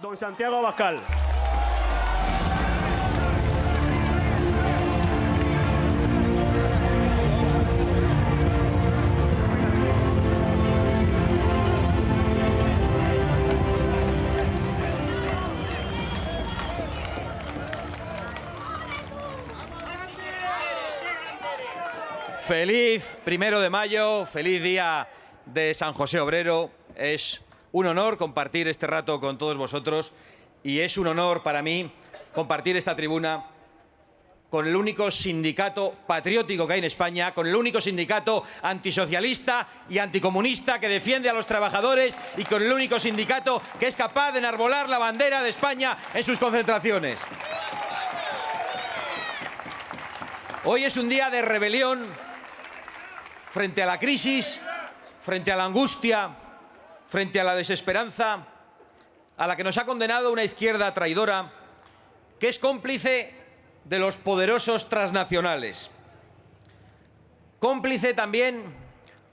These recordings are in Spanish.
Don Santiago Abascal. Feliz 1 de mayo, feliz día de San José Obrero. Es un honor compartir este rato con todos vosotros y es un honor para mí compartir esta tribuna con el único sindicato patriótico que hay en España, con el único sindicato antisocialista y anticomunista que defiende a los trabajadores y con el único sindicato que es capaz de enarbolar la bandera de España en sus concentraciones. Hoy es un día de rebelión frente a la crisis, frente a la angustia, frente a la desesperanza, a la que nos ha condenado una izquierda traidora que es cómplice de los poderosos transnacionales. Cómplice también,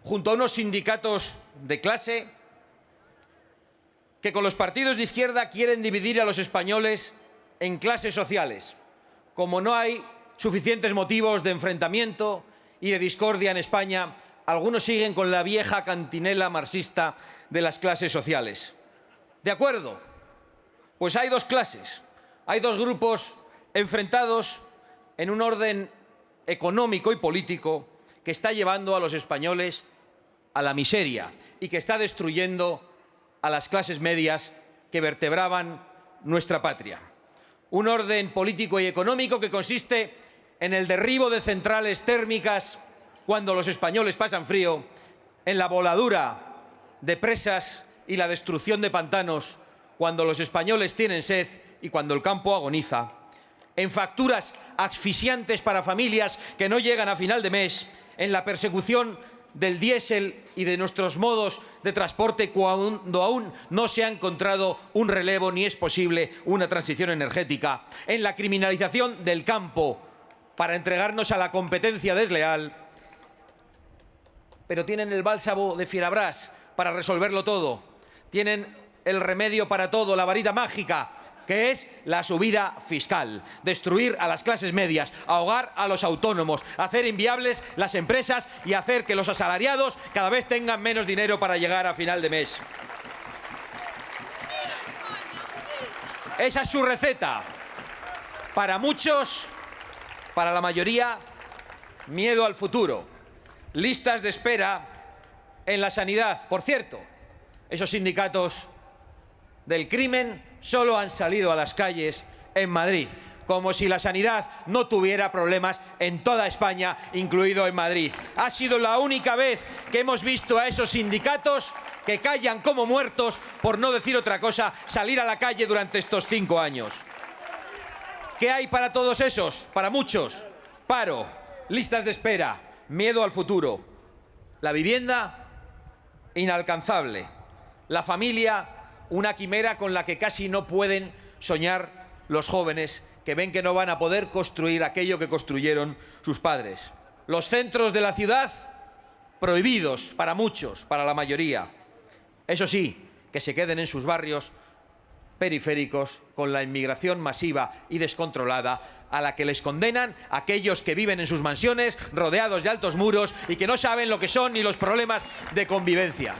junto a unos sindicatos de clase, que con los partidos de izquierda quieren dividir a los españoles en clases sociales. Como no hay suficientes motivos de enfrentamiento y de discordia en España, algunos siguen con la vieja cantinela marxista de las clases sociales. ¿De acuerdo? Pues hay dos clases, hay dos grupos enfrentados en un orden económico y político que está llevando a los españoles a la miseria y que está destruyendo a las clases medias que vertebraban nuestra patria. Un orden político y económico que consiste en el derribo de centrales térmicas cuando los españoles pasan frío, en la voladura de presas y la destrucción de pantanos cuando los españoles tienen sed y cuando el campo agoniza, en facturas asfixiantes para familias que no llegan a final de mes, en la persecución del diésel y de nuestros modos de transporte cuando aún no se ha encontrado un relevo ni es posible una transición energética, en la criminalización del campo para entregarnos a la competencia desleal. Pero tienen el bálsamo de Fierabrás para resolverlo todo. Tienen el remedio para todo, la varita mágica, que es la subida fiscal. Destruir a las clases medias, ahogar a los autónomos, hacer inviables las empresas y hacer que los asalariados cada vez tengan menos dinero para llegar a final de mes. Esa es su receta. Para muchos, para la mayoría, miedo al futuro. Listas de espera en la sanidad. Por cierto, esos sindicatos del crimen solo han salido a las calles en Madrid, como si la sanidad no tuviera problemas en toda España, incluido en Madrid. Ha sido la única vez que hemos visto a esos sindicatos que callan como muertos, por no decir otra cosa, salir a la calle durante estos 5 años. ¿Qué hay para todos esos? Para muchos, paro, listas de espera, miedo al futuro. La vivienda, inalcanzable. La familia, una quimera con la que casi no pueden soñar los jóvenes que ven que no van a poder construir aquello que construyeron sus padres. Los centros de la ciudad, prohibidos para muchos, para la mayoría. Eso sí, que se queden en sus barrios periféricos con la inmigración masiva y descontrolada a la que les condenan aquellos que viven en sus mansiones rodeados de altos muros y que no saben lo que son ni los problemas de convivencia.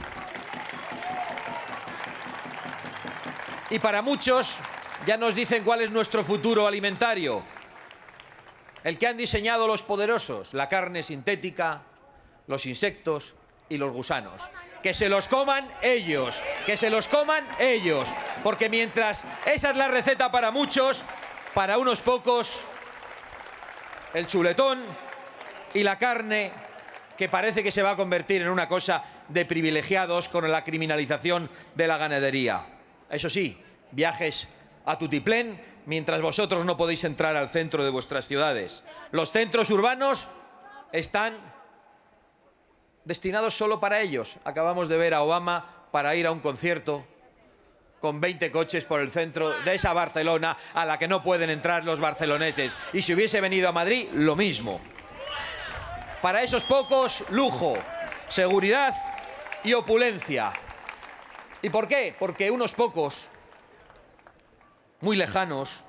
Y para muchos ya nos dicen cuál es nuestro futuro alimentario. El que han diseñado los poderosos, la carne sintética, los insectos y los gusanos. Que se los coman ellos, que se los coman ellos. Porque mientras esa es la receta para muchos, para unos pocos, el chuletón y la carne, que parece que se va a convertir en una cosa de privilegiados con la criminalización de la ganadería. Eso sí, viajes a tutiplén, mientras vosotros no podéis entrar al centro de vuestras ciudades. Los centros urbanos están destinados solo para ellos. Acabamos de ver a Obama para ir a un concierto con 20 coches por el centro de esa Barcelona a la que no pueden entrar los barceloneses. Y si hubiese venido a Madrid, lo mismo. Para esos pocos, lujo, seguridad y opulencia. ¿Y por qué? Porque unos pocos muy lejanos,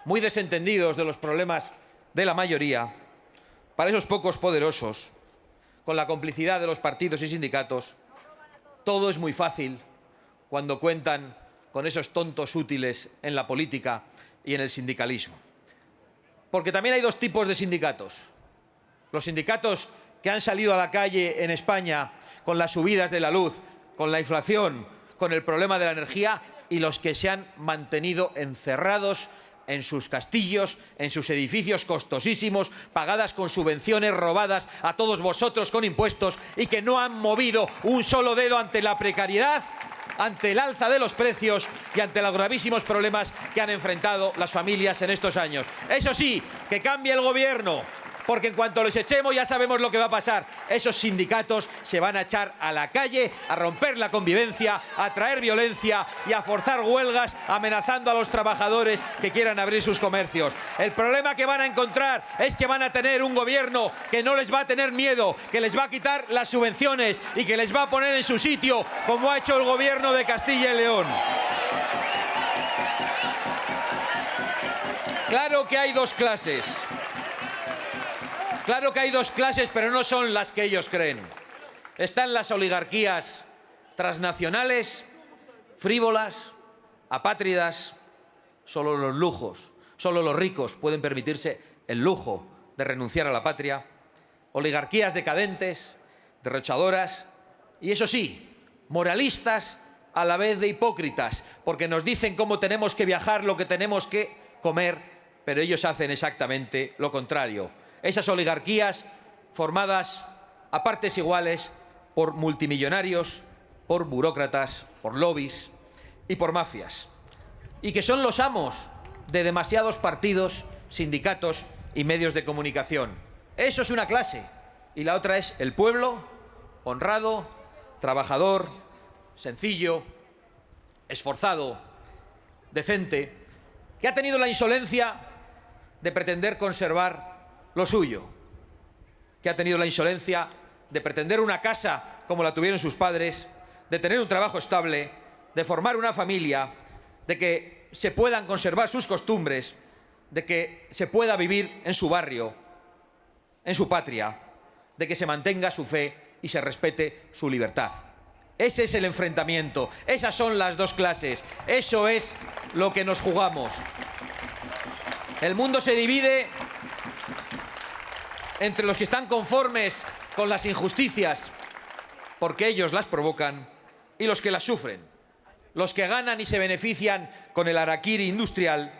muy desentendidos de los problemas de la mayoría, para esos pocos poderosos, con la complicidad de los partidos y sindicatos, todo es muy fácil cuando cuentan con esos tontos útiles en la política y en el sindicalismo. Porque también hay dos tipos de sindicatos. Los sindicatos que han salido a la calle en España con las subidas de la luz, con la inflación, con el problema de la energía, y los que se han mantenido encerrados en sus castillos, en sus edificios costosísimos, pagadas con subvenciones robadas a todos vosotros con impuestos, y que no han movido un solo dedo ante la precariedad, ante el alza de los precios y ante los gravísimos problemas que han enfrentado las familias en estos años. Eso sí, que cambie el gobierno, porque en cuanto los echemos ya sabemos lo que va a pasar. Esos sindicatos se van a echar a la calle, a romper la convivencia, a traer violencia y a forzar huelgas, amenazando a los trabajadores que quieran abrir sus comercios. El problema que van a encontrar es que van a tener un gobierno que no les va a tener miedo, que les va a quitar las subvenciones y que les va a poner en su sitio, como ha hecho el gobierno de Castilla y León. Claro que hay dos clases. Claro que hay dos clases, pero no son las que ellos creen. Están las oligarquías transnacionales, frívolas, apátridas. Solo los lujos, solo los ricos pueden permitirse el lujo de renunciar a la patria. Oligarquías decadentes, derrochadoras y, eso sí, moralistas a la vez de hipócritas, porque nos dicen cómo tenemos que viajar, lo que tenemos que comer, pero ellos hacen exactamente lo contrario. Esas oligarquías formadas a partes iguales por multimillonarios, por burócratas, por lobbies y por mafias, y que son los amos de demasiados partidos, sindicatos y medios de comunicación. Eso es una clase, y la otra es el pueblo, honrado, trabajador, sencillo, esforzado, decente, que ha tenido la insolencia de pretender conservar lo suyo, que ha tenido la insolencia de pretender una casa como la tuvieron sus padres, de tener un trabajo estable, de formar una familia, de que se puedan conservar sus costumbres, de que se pueda vivir en su barrio, en su patria, de que se mantenga su fe y se respete su libertad. Ese es el enfrentamiento, esas son las dos clases, eso es lo que nos jugamos. El mundo se divide entre los que están conformes con las injusticias, porque ellos las provocan, y los que las sufren. Los que ganan y se benefician con el harakiri industrial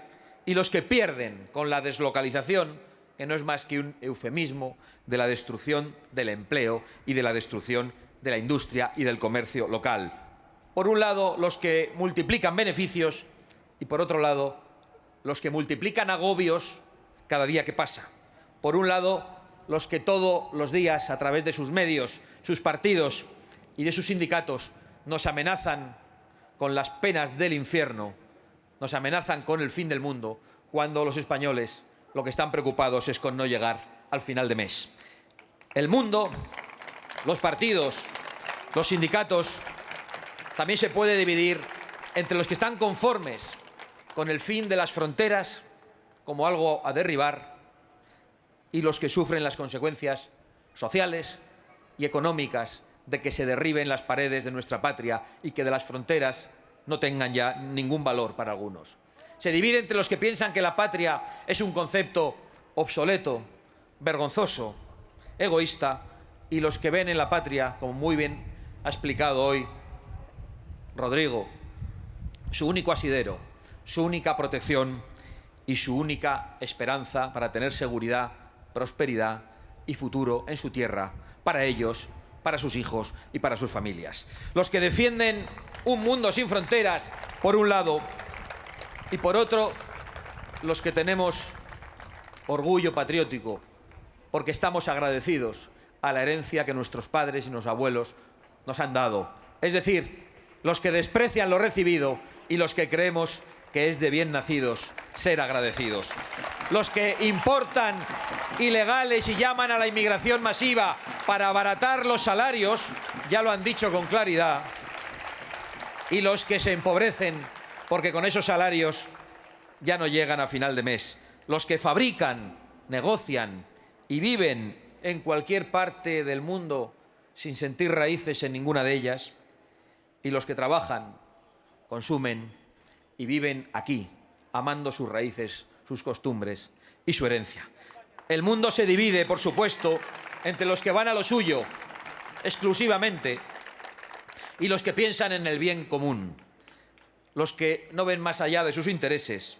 y los que pierden con la deslocalización, que no es más que un eufemismo de la destrucción del empleo y de la destrucción de la industria y del comercio local. Por un lado, los que multiplican beneficios y, por otro lado, los que multiplican agobios cada día que pasa. Por un lado, los que todos los días, a través de sus medios, sus partidos y de sus sindicatos, nos amenazan con las penas del infierno, nos amenazan con el fin del mundo, cuando los españoles lo que están preocupados es con no llegar al final de mes. El mundo, los partidos, los sindicatos, también se puede dividir entre los que están conformes con el fin de las fronteras como algo a derribar y los que sufren las consecuencias sociales y económicas de que se derriben las paredes de nuestra patria y que de las fronteras no tengan ya ningún valor para algunos. Se divide entre los que piensan que la patria es un concepto obsoleto, vergonzoso, egoísta, y los que ven en la patria, como muy bien ha explicado hoy Rodrigo, su único asidero, su única protección y su única esperanza para tener seguridad, prosperidad y futuro en su tierra, para ellos, para sus hijos y para sus familias. Los que defienden un mundo sin fronteras, por un lado, y por otro, los que tenemos orgullo patriótico, porque estamos agradecidos a la herencia que nuestros padres y nuestros abuelos nos han dado. Es decir, los que desprecian lo recibido y los que creemos que es de bien nacidos ser agradecidos. Los que importan ilegales y llaman a la inmigración masiva para abaratar los salarios, ya lo han dicho con claridad, y los que se empobrecen porque con esos salarios ya no llegan a final de mes. Los que fabrican, negocian y viven en cualquier parte del mundo sin sentir raíces en ninguna de ellas, y los que trabajan, consumen y viven aquí, amando sus raíces, sus costumbres y su herencia. El mundo se divide, por supuesto, entre los que van a lo suyo exclusivamente y los que piensan en el bien común, los que no ven más allá de sus intereses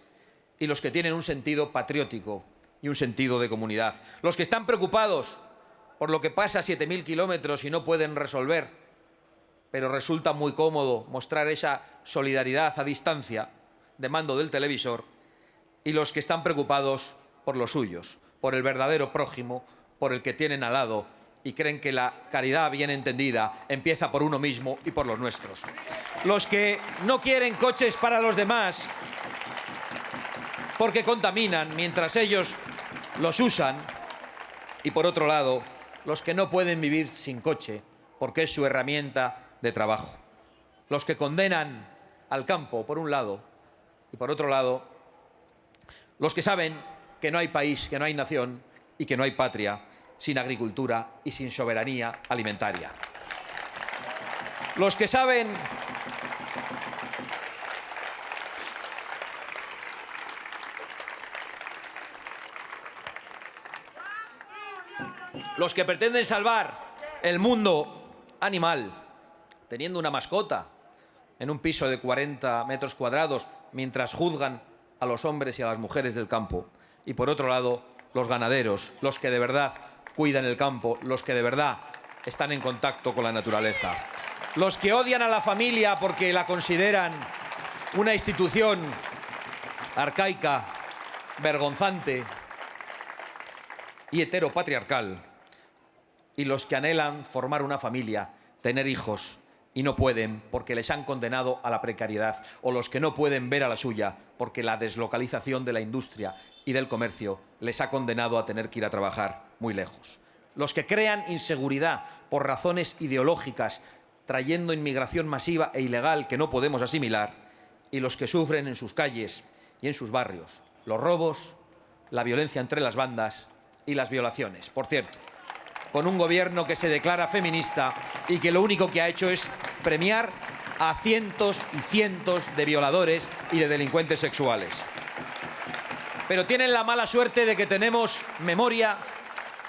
y los que tienen un sentido patriótico y un sentido de comunidad, los que están preocupados por lo que pasa a 7.000 kilómetros y no pueden resolver, pero resulta muy cómodo mostrar esa solidaridad a distancia de mando del televisor, y los que están preocupados por los suyos, por el verdadero prójimo, por el que tienen al lado, y creen que la caridad bien entendida empieza por uno mismo y por los nuestros. Los que no quieren coches para los demás porque contaminan mientras ellos los usan, y por otro lado, los que no pueden vivir sin coche porque es su herramienta de trabajo. Los que condenan al campo, por un lado, y por otro lado, los que saben que no hay país, que no hay nación y que no hay patria sin agricultura y sin soberanía alimentaria. Los que saben los que pretenden salvar el mundo animal teniendo una mascota en un piso de 40 metros cuadrados mientras juzgan a los hombres y a las mujeres del campo. Y por otro lado, los ganaderos, los que de verdad cuidan el campo, los que de verdad están en contacto con la naturaleza. Los que odian a la familia porque la consideran una institución arcaica, vergonzante y heteropatriarcal. Y los que anhelan formar una familia, tener hijos, y no pueden porque les han condenado a la precariedad, o los que no pueden ver a la suya porque la deslocalización de la industria y del comercio les ha condenado a tener que ir a trabajar muy lejos. Los que crean inseguridad por razones ideológicas, trayendo inmigración masiva e ilegal que no podemos asimilar, y los que sufren en sus calles y en sus barrios los robos, la violencia entre las bandas y las violaciones. Por cierto, con un gobierno que se declara feminista y que lo único que ha hecho es premiar a cientos y cientos de violadores y de delincuentes sexuales. Pero tienen la mala suerte de que tenemos memoria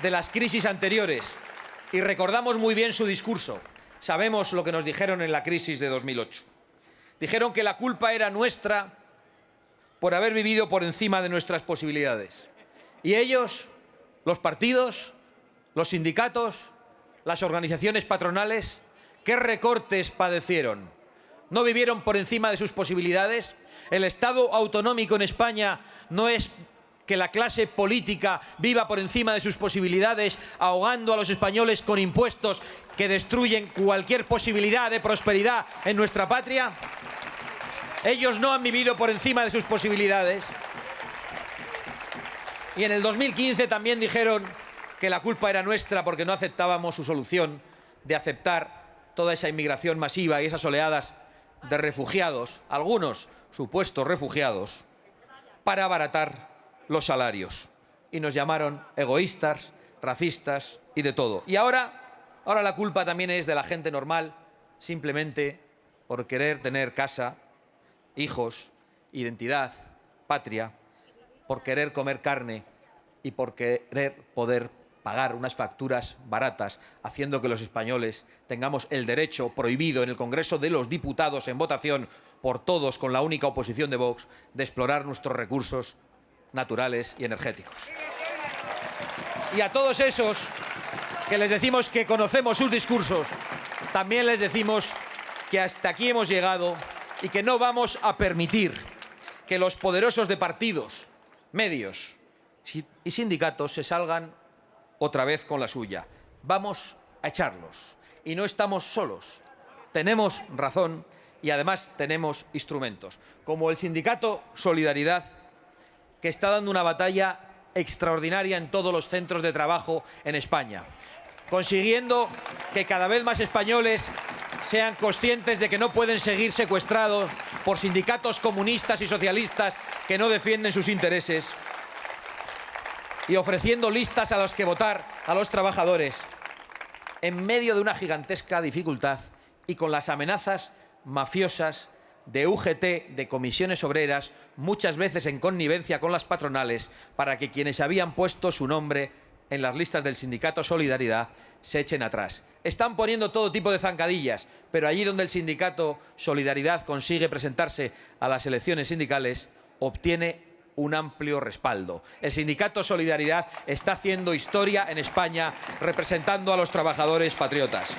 de las crisis anteriores y recordamos muy bien su discurso. Sabemos lo que nos dijeron en la crisis de 2008. Dijeron que la culpa era nuestra por haber vivido por encima de nuestras posibilidades. Y ellos, los partidos, los sindicatos, las organizaciones patronales, ¿qué recortes padecieron? ¿No vivieron por encima de sus posibilidades? El Estado autonómico en España no es que la clase política viva por encima de sus posibilidades, ahogando a los españoles con impuestos que destruyen cualquier posibilidad de prosperidad en nuestra patria. Ellos no han vivido por encima de sus posibilidades. Y en el 2015 también dijeron que la culpa era nuestra porque no aceptábamos su solución de aceptar toda esa inmigración masiva y esas oleadas de refugiados, algunos supuestos refugiados, para abaratar los salarios. Y nos llamaron egoístas, racistas y de todo. Y ahora la culpa también es de la gente normal, simplemente por querer tener casa, hijos, identidad, patria, por querer comer carne y por querer poder pagar unas facturas baratas, haciendo que los españoles tengamos el derecho prohibido en el Congreso de los Diputados en votación por todos con la única oposición de Vox de explorar nuestros recursos naturales y energéticos. Y a todos esos que les decimos que conocemos sus discursos, también les decimos que hasta aquí hemos llegado y que no vamos a permitir que los poderosos de partidos, medios y sindicatos se salgan otra vez con la suya. Vamos a echarlos. Y no estamos solos. Tenemos razón y además tenemos instrumentos, como el sindicato Solidaridad, que está dando una batalla extraordinaria en todos los centros de trabajo en España, consiguiendo que cada vez más españoles sean conscientes de que no pueden seguir secuestrados por sindicatos comunistas y socialistas que no defienden sus intereses y ofreciendo listas a las que votar a los trabajadores en medio de una gigantesca dificultad y con las amenazas mafiosas de UGT, de comisiones obreras, muchas veces en connivencia con las patronales, para que quienes habían puesto su nombre en las listas del sindicato Solidaridad se echen atrás. Están poniendo todo tipo de zancadillas, pero allí donde el sindicato Solidaridad consigue presentarse a las elecciones sindicales, obtiene un amplio respaldo. El sindicato Solidaridad está haciendo historia en España representando a los trabajadores patriotas.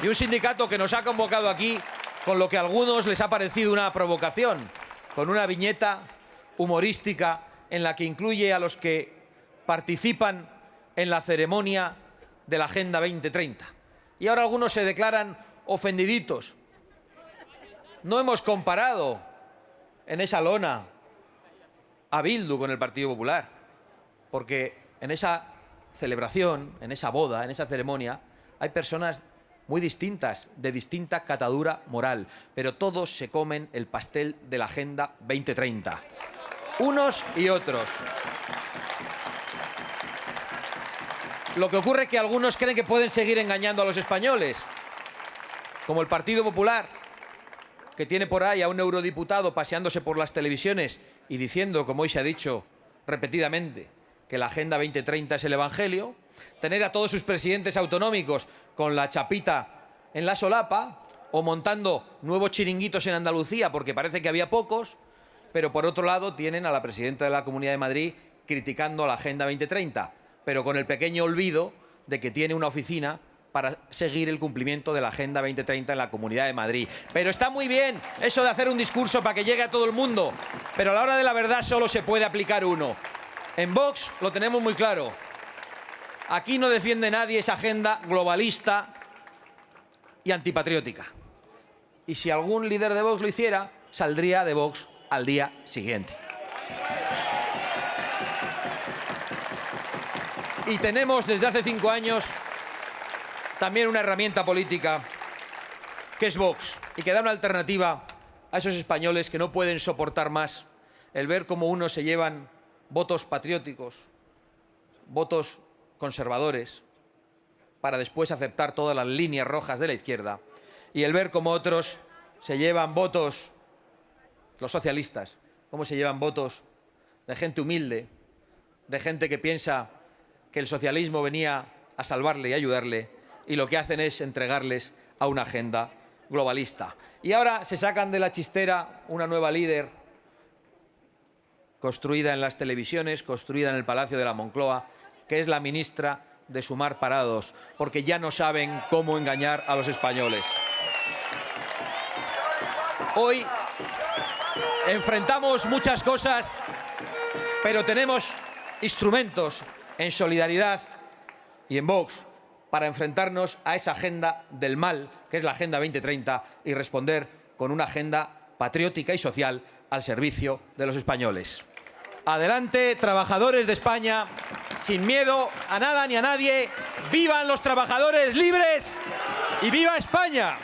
Y un sindicato que nos ha convocado aquí con lo que a algunos les ha parecido una provocación, con una viñeta humorística en la que incluye a los que participan en la ceremonia de la Agenda 2030. Y ahora algunos se declaran ofendiditos. No hemos comparado en esa lona a Bildu con el Partido Popular, porque en esa celebración, en esa boda, en esa ceremonia, hay personas muy distintas, de distinta catadura moral, pero todos se comen el pastel de la Agenda 2030. Unos y otros. Lo que ocurre es que algunos creen que pueden seguir engañando a los españoles, como el Partido Popular, que tiene por ahí a un eurodiputado paseándose por las televisiones y diciendo, como hoy se ha dicho repetidamente, que la Agenda 2030 es el Evangelio, tener a todos sus presidentes autonómicos con la chapita en la solapa o montando nuevos chiringuitos en Andalucía porque parece que había pocos, pero por otro lado tienen a la presidenta de la Comunidad de Madrid criticando a la Agenda 2030, pero con el pequeño olvido de que tiene una oficina para seguir el cumplimiento de la Agenda 2030 en la Comunidad de Madrid. Pero está muy bien eso de hacer un discurso para que llegue a todo el mundo, pero a la hora de la verdad solo se puede aplicar uno. En Vox lo tenemos muy claro. Aquí no defiende nadie esa agenda globalista y antipatriótica. Y si algún líder de Vox lo hiciera, saldría de Vox al día siguiente. Y tenemos desde hace 5 años también una herramienta política que es Vox y que da una alternativa a esos españoles que no pueden soportar más el ver cómo unos se llevan votos patrióticos, votos conservadores, para después aceptar todas las líneas rojas de la izquierda, y el ver cómo otros se llevan votos, los socialistas, cómo se llevan votos de gente humilde, de gente que piensa que el socialismo venía a salvarle y ayudarle, y lo que hacen es entregarles a una agenda globalista. Y ahora se sacan de la chistera una nueva líder construida en las televisiones, construida en el Palacio de la Moncloa, que es la ministra de Sumar Parados, porque ya no saben cómo engañar a los españoles. Hoy enfrentamos muchas cosas, pero tenemos instrumentos en Solidaridad y en Vox para enfrentarnos a esa agenda del mal, que es la Agenda 2030, y responder con una agenda patriótica y social al servicio de los españoles. Adelante, trabajadores de España, sin miedo a nada ni a nadie. ¡Vivan los trabajadores libres y viva España!